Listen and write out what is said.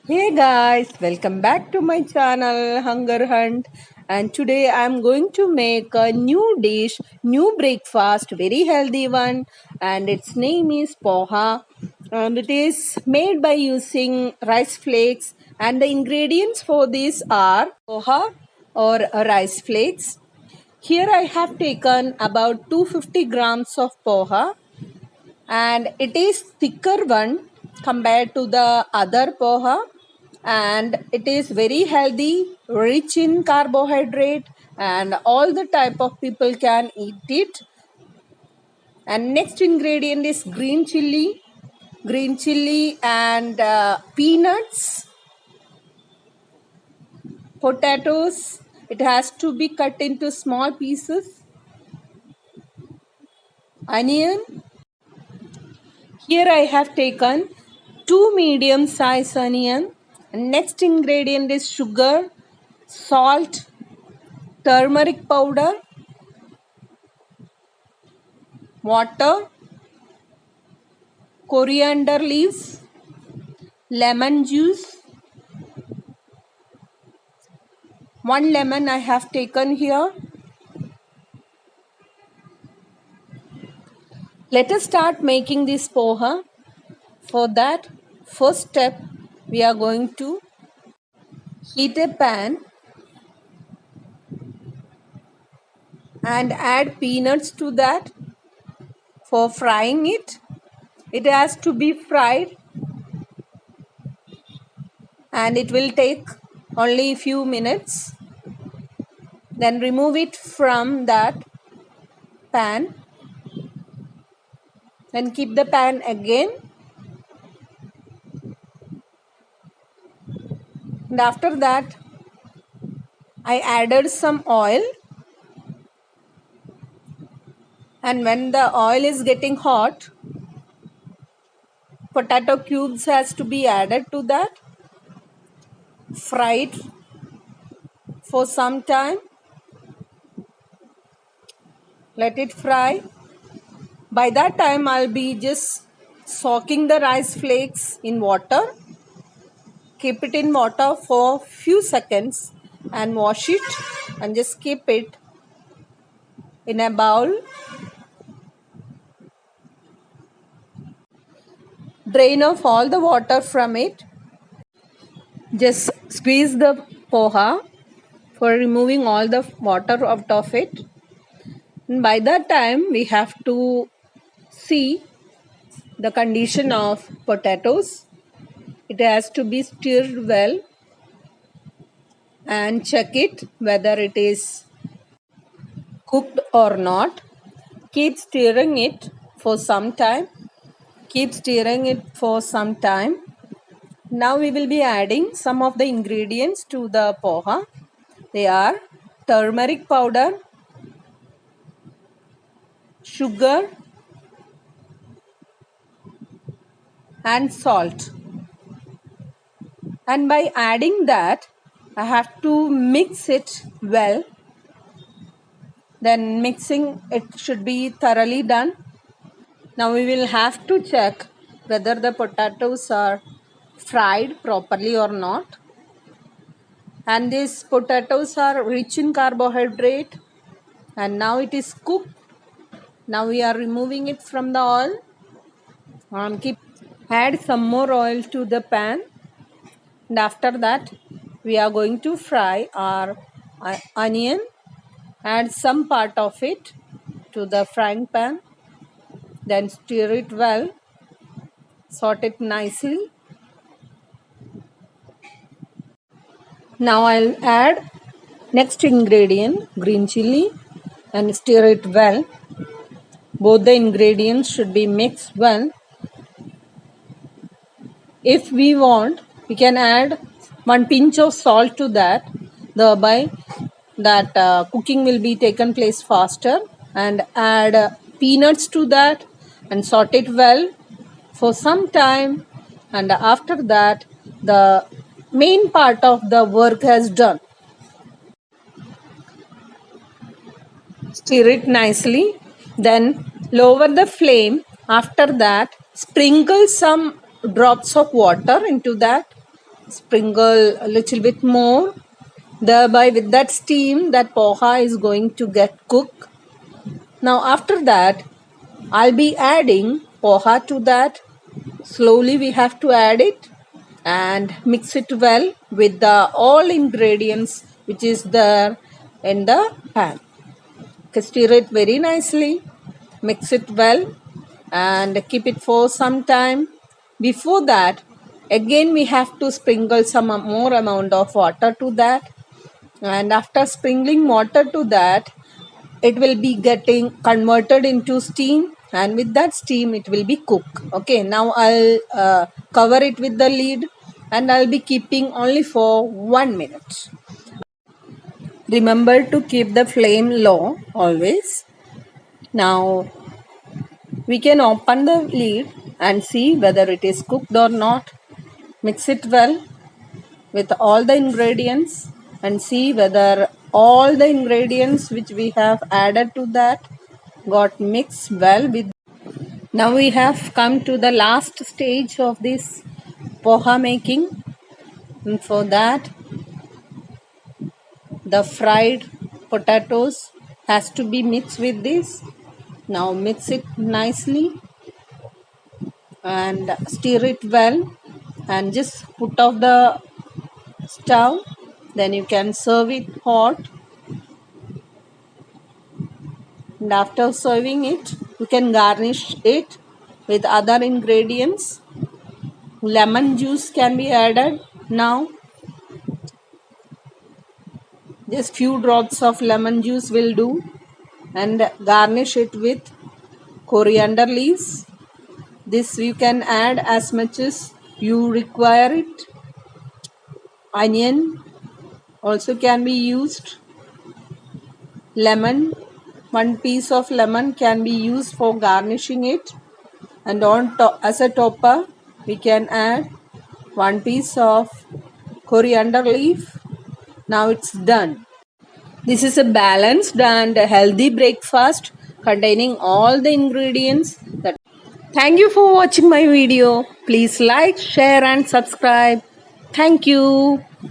Hey guys, welcome back to my channel Hunger Hunt, and today I'm going to make a new dish, new breakfast, very healthy one, and its name is poha, and it is made by using rice flakes, and the ingredients for this are poha or rice flakes. Here I have taken about 250 grams of poha, and it is thicker one compared to the other poha, and it is very healthy, rich in carbohydrate, and all the type of people can eat it. And next ingredient is green chili and peanuts, potatoes. It has to be cut into small pieces, onion. Here I have taken two medium size onion. Next ingredient is sugar, salt, turmeric powder, water, coriander leaves, lemon juice. One lemon I have taken here. Let us start making this poha. For that, first step, we are going to heat a pan and add peanuts to that for frying it. It has to be fried and it will take only a few minutes. Then remove it from that pan. Then keep the pan again. And after that, I added some oil. And when the oil is getting hot, potato cubes has to be added to that. Fry it for some time. Let it fry. By that time, I'll be just soaking the rice flakes in water. Keep it in water for few seconds and wash it and just keep it in a bowl. Drain off all the water from it. Just squeeze the poha for removing all the water out of it. And by that time, we have to see the condition of potatoes. It has to be stirred well and check it whether it is cooked or not. Keep stirring it for some time. Keep stirring it for some time. Now we will be adding some of the ingredients to the poha. They are turmeric powder, sugar, and salt. And by adding that, I have to mix it well. Then mixing it should be thoroughly done. Now we will have to check whether the potatoes are fried properly or not. And these potatoes are rich in carbohydrate, and now it is cooked. Now we are removing it from the oil and add some more oil to the pan, and after that we are going to fry our onion. Add some part of it to the frying pan, then stir it well, saute it nicely. Now I'll add next ingredient, green chili, and stir it well. Both the ingredients should be mixed well. If we want, we can add one pinch of salt to that, thereby that cooking will be taken place faster. And add peanuts to that and saute it well for some time, and after that the main part of the work has done. Stir it nicely, then lower the flame. After that, sprinkle some drops of water into that sprinkle a little bit more. Thereby, with that steam, that poha is going to get cooked. Now, after that, I'll be adding poha to that. Slowly, we have to add it and mix it well with the all ingredients which is there in the pan. Stir it very nicely, mix it well, and keep it for some time. Before that, again we have to sprinkle some more amount of water to that, and after sprinkling water to that, it will be getting converted into steam, and with that steam it will be cooked. Okay, now I'll cover it with the lid and I'll be keeping only for 1 minute. Remember to keep the flame low always. Now we can open the lid and see whether it is cooked or not. Mix it well with all the ingredients and see whether all the ingredients which we have added to that got mixed well with. Now we have come to the last stage of this poha making, and for that the fried potatoes has to be mixed with this. Now mix it nicely and stir it well and just put off the stove. Then you can serve it hot, and after serving it you can garnish it with other ingredients. Lemon juice can be added. Now just few drops of lemon juice will do, and garnish it with coriander leaves. This you can add as much as you require it. Onion also can be used. Lemon, one piece of lemon can be used for garnishing it, and on top as a topper we can add one piece of coriander leaf. Now it's done. This is a balanced and healthy breakfast containing all the ingredients that. Thank you for watching my video. Please like, share and subscribe. Thank you.